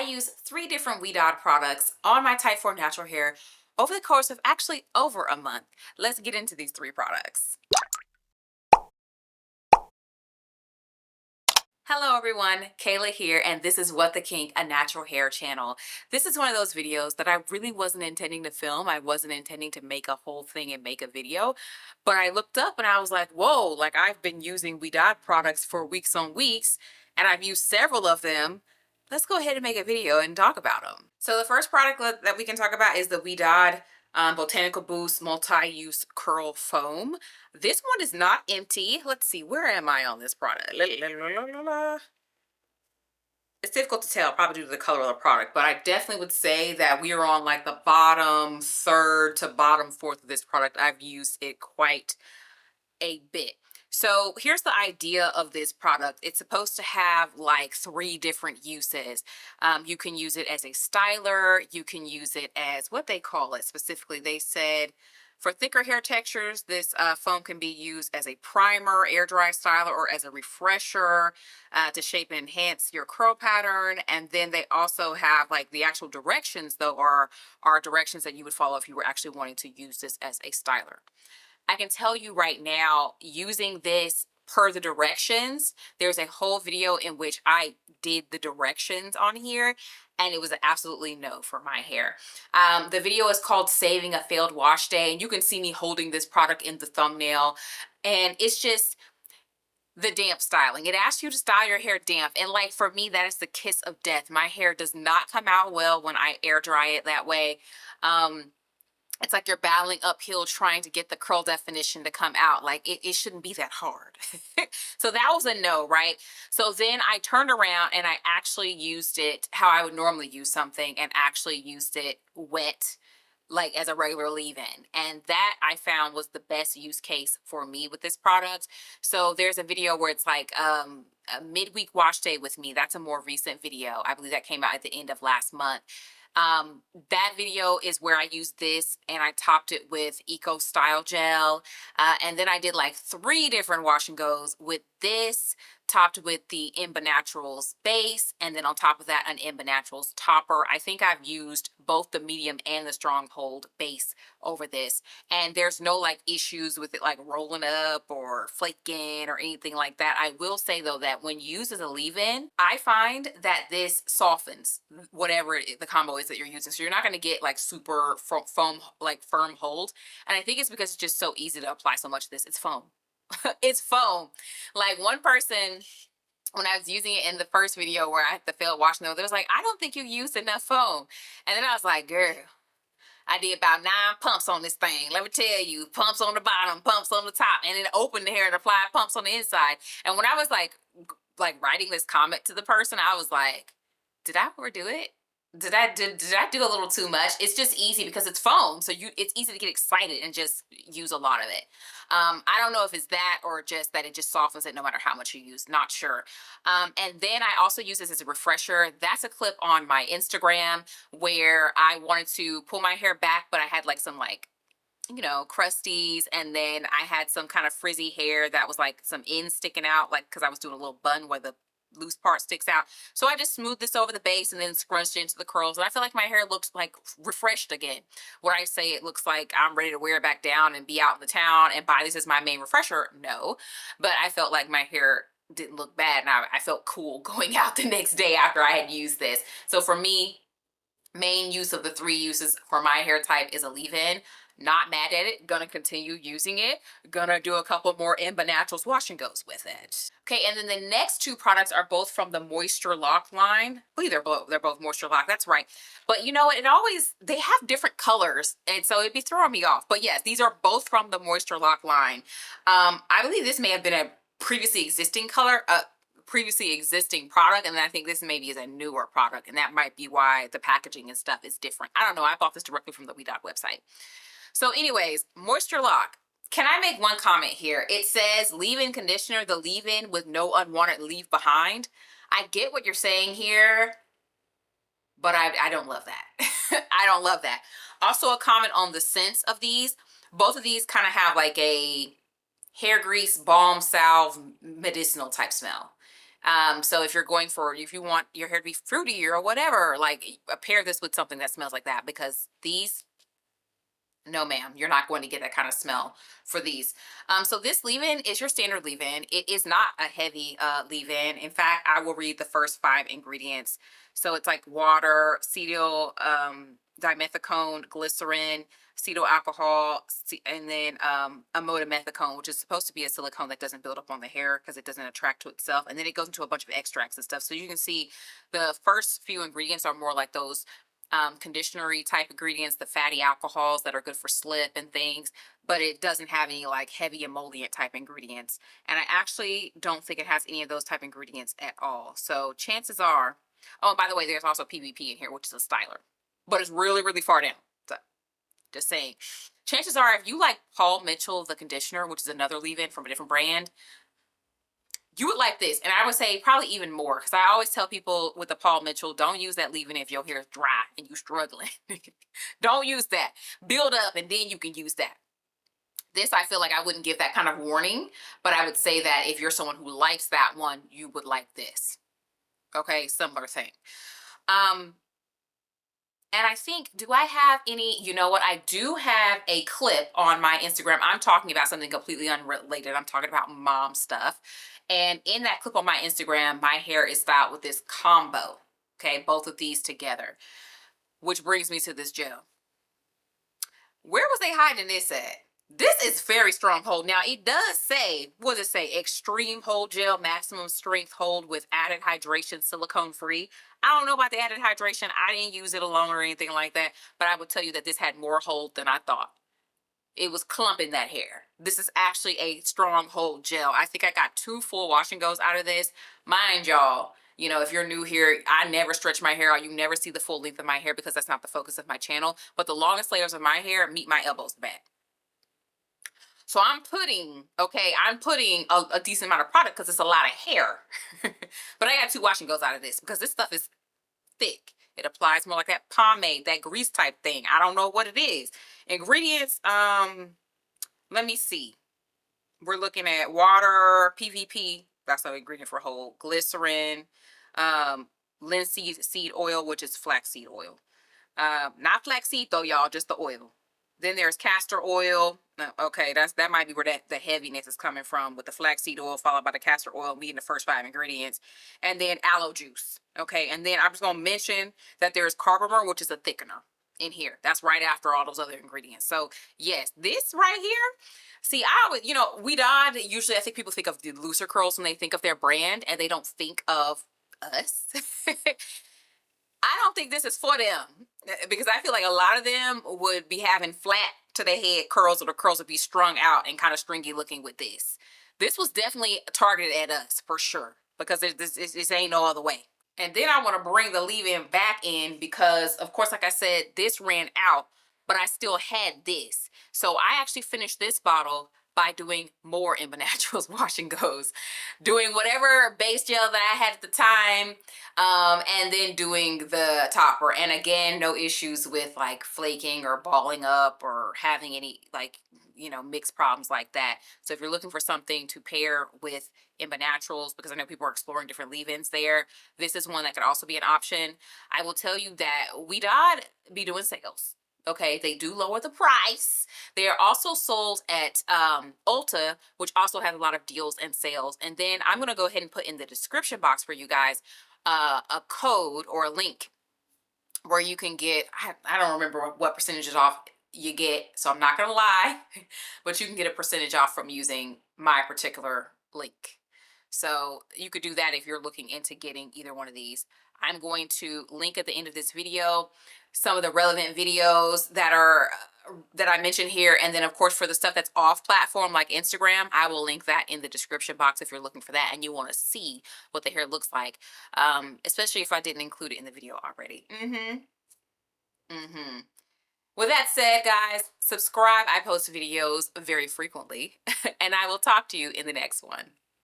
use 3 different Ouidad products on my type 4 natural hair over the course of actually over a month. Let's get into these 3 products. Hello everyone, Kayla here, and this is What the Kink, a natural hair channel. This is one of those videos that I really wasn't intending to film. I wasn't intending to make a whole thing and make a video, but I looked up and I was like, whoa, like I've been using Ouidad products for weeks on weeks, and I've used several of them. Let's go ahead and make a video and talk about them. So the first product that we can talk about is the Ouidad Botanical Boost Multi-Use Curl Foam. This one is not empty. Let's see, where am I on this product? It's difficult to tell, probably due to the color of the product, but I definitely would say that we are on like the bottom third to bottom fourth of this product. I've used it quite a bit. So here's the idea of this product. It's supposed to have like 3 different uses. You can use it as a styler. You can use it as what they call it specifically. They said for thicker hair textures, this foam can be used as a primer, air dry styler, or as a refresher to shape and enhance your curl pattern. And then they also have like the actual directions though are directions that you would follow if you were actually wanting to use this as a styler. I can tell you right now, using this per the directions, there's a whole video in which I did the directions on here, and it was an absolutely no for my hair. The video is called Saving a Failed Wash Day, and you can see me holding this product in the thumbnail, and it's just the damp styling. It asks you to style your hair damp, and like for me, that is the kiss of death. My hair does not come out well when I air dry it that way. It's like you're battling uphill trying to get the curl definition to come out. Like it shouldn't be that hard. So that was a no, right? So then I turned around and I actually used it how I would normally use something, and actually used it wet, like as a regular leave-in, and that I found was the best use case for me with this product. So there's a video where it's like a midweek wash day with me. That's a more recent video. I believe that came out at the end of last month. That video is where I used this and I topped it with Eco Style Gel. And then I did like 3 different wash and goes with this, topped with the Imba Naturals base, and then on top of that, an Imba Naturals topper. I think I've used both the medium and the stronghold base over this, and there's no like issues with it like rolling up or flaking or anything like that. I will say though that when used as a leave-in, I find that this softens whatever the combo is that you're using. So you're not going to get like super foam, like firm hold. And I think it's because it's just so easy to apply so much of this. It's foam. It's foam. Like one person, when I was using it in the first video where I had the failed wash note, they was like, I don't think you used enough foam. And then I was like, girl, I did about 9 pumps on this thing. Let me tell you, pumps on the bottom, pumps on the top, and then open the hair and apply pumps on the inside. And when I was like writing this comment to the person, I was like, did I overdo it? Did I do a little too much? It's just easy because it's foam, so it's easy to get excited and just use a lot of it. I don't know if it's that or just that it just softens it no matter how much you use. Not sure. And then I also use this as a refresher. That's a clip on my Instagram where I wanted to pull my hair back, but I had like some like, you know, crusties, and then I had some kind of frizzy hair that was like some ends sticking out, like because I was doing a little bun where the loose part sticks out. So I just smoothed this over the base and then scrunched it into the curls, and I feel like my hair looks like refreshed again. Where I say it looks like I'm ready to wear it back down and be out in the town and buy this as my main refresher, no, but I felt like my hair didn't look bad, and I felt cool going out the next day after I had used this. So for me, main use of the 3 uses for my hair type is a leave-in. Not mad at it, gonna continue using it, gonna do a couple more Imba Naturals wash and goes with it. Okay, and then the next 2 products are both from the Moisture Lock line. Oh, they're both Moisture Lock, that's right. But you know, they have different colors, and so it'd be throwing me off. But yes, these are both from the Moisture Lock line. I believe this may have been a previously existing product, and then I think this maybe is a newer product, and that might be why the packaging and stuff is different. I don't know, I bought this directly from the Ouidad website. So anyways, Moisture Lock. Can I make one comment here? It says leave-in conditioner, the leave-in with no unwanted leave behind. I get what you're saying here, but I don't love that. I don't love that. Also a comment on the scents of these. Both of these kind of have like a hair grease, balm salve, medicinal type smell. So if you're going for, if you want your hair to be fruity or whatever, like pair this with something that smells like that, because these, no ma'am, you're not going to get that kind of smell for these. So this leave-in is your standard leave-in. It is not a heavy leave-in. In fact, I will read the first 5 ingredients. So it's like water, cetyl dimethicone, glycerin, cetyl alcohol, and then amodimethicone, which is supposed to be a silicone that doesn't build up on the hair because it doesn't attract to itself. And then it goes into a bunch of extracts and stuff. So you can see the first few ingredients are more like those conditionery type ingredients, the fatty alcohols that are good for slip and things, but it doesn't have any like heavy emollient type ingredients. And I actually don't think it has any of those type ingredients at all. So chances are, oh, and by the way, there's also PVP in here, which is a styler, but it's really, really far down. So just saying, chances are if you like Paul Mitchell, the conditioner, which is another leave-in from a different brand, you would like this. And I would say probably even more, because I always tell people with the Paul Mitchell, don't use that leave-in if your hair is dry and you're struggling. Don't use that. Build up and then you can use that. This, I feel like I wouldn't give that kind of warning, but I would say that if you're someone who likes that one, you would like this. Okay, similar thing. And I think, do I have any, you know what? I do have a clip on my Instagram. I'm talking about something completely unrelated. I'm talking about mom stuff. And in that clip on my Instagram, my hair is styled with this combo. Okay, both of these together. Which brings me to this gel. Where was they hiding this at? This is very strong hold. Now it does say, what does it say? Extreme hold gel, maximum strength hold with added hydration, silicone free. I don't know about the added hydration. I didn't use it alone or anything like that, but I would tell you that this had more hold than I thought. It was clumping that hair. This is actually a strong hold gel. I think I got 2 full wash and goes out of this. Mind y'all, you know, if you're new here, I never stretch my hair out. You never see the full length of my hair because that's not the focus of my channel. But the longest layers of my hair meet my elbows back. So I'm putting, okay, I'm putting a decent amount of product because it's a lot of hair. But I got 2 wash and goes out of this because this stuff is thick. It applies more like that pomade, that grease type thing. I don't know what it is. Ingredients, let me see. We're looking at water, PVP, that's the ingredient for whole, glycerin, linseed seed oil, which is flaxseed oil. Not flaxseed though, y'all, just the oil. Then there's castor oil. Okay, that might be where the heaviness is coming from, with the flaxseed oil followed by the castor oil being the first 5 ingredients. And then aloe juice. Okay, and then I'm just going to mention that there's carbomer, which is a thickener in here. That's right after all those other ingredients. So yes, this right here, see, I would, you know, Ouidad, usually I think people think of the looser curls when they think of their brand and they don't think of us. I don't think this is for them, because I feel like a lot of them would be having flat to their head curls, or the curls would be strung out and kind of stringy looking with this. This was definitely targeted at us for sure, because this ain't no other way. And then I want to bring the leave-in back in because, of course, like I said, this ran out, but I still had this. So I actually finished this bottle by doing more Imba Naturals wash and goes, doing whatever base gel that I had at the time, and then doing the topper. And again, no issues with like flaking or balling up or having any like, you know, mixed problems like that. So if you're looking for something to pair with Imba Naturals, because I know people are exploring different leave-ins there, this is one that could also be an option. I will tell you that Ouidad be doing sales. Okay, they do lower the price. They are also sold at Ulta, which also has a lot of deals and sales. And then I'm going to go ahead and put in the description box for you guys a code or a link where you can get, I don't remember what percentages off you get, so I'm not going to lie, but you can get a percentage off from using my particular link. So you could do that if you're looking into getting either one of these. I'm going to link at the end of this video some of the relevant videos that I mentioned here, and then of course for the stuff that's off platform like Instagram, I will link that in the description box if you're looking for that and you want to see what the hair looks like, especially if I didn't include it in the video already. With that said, guys, subscribe. I post videos very frequently and I will talk to you in the next one.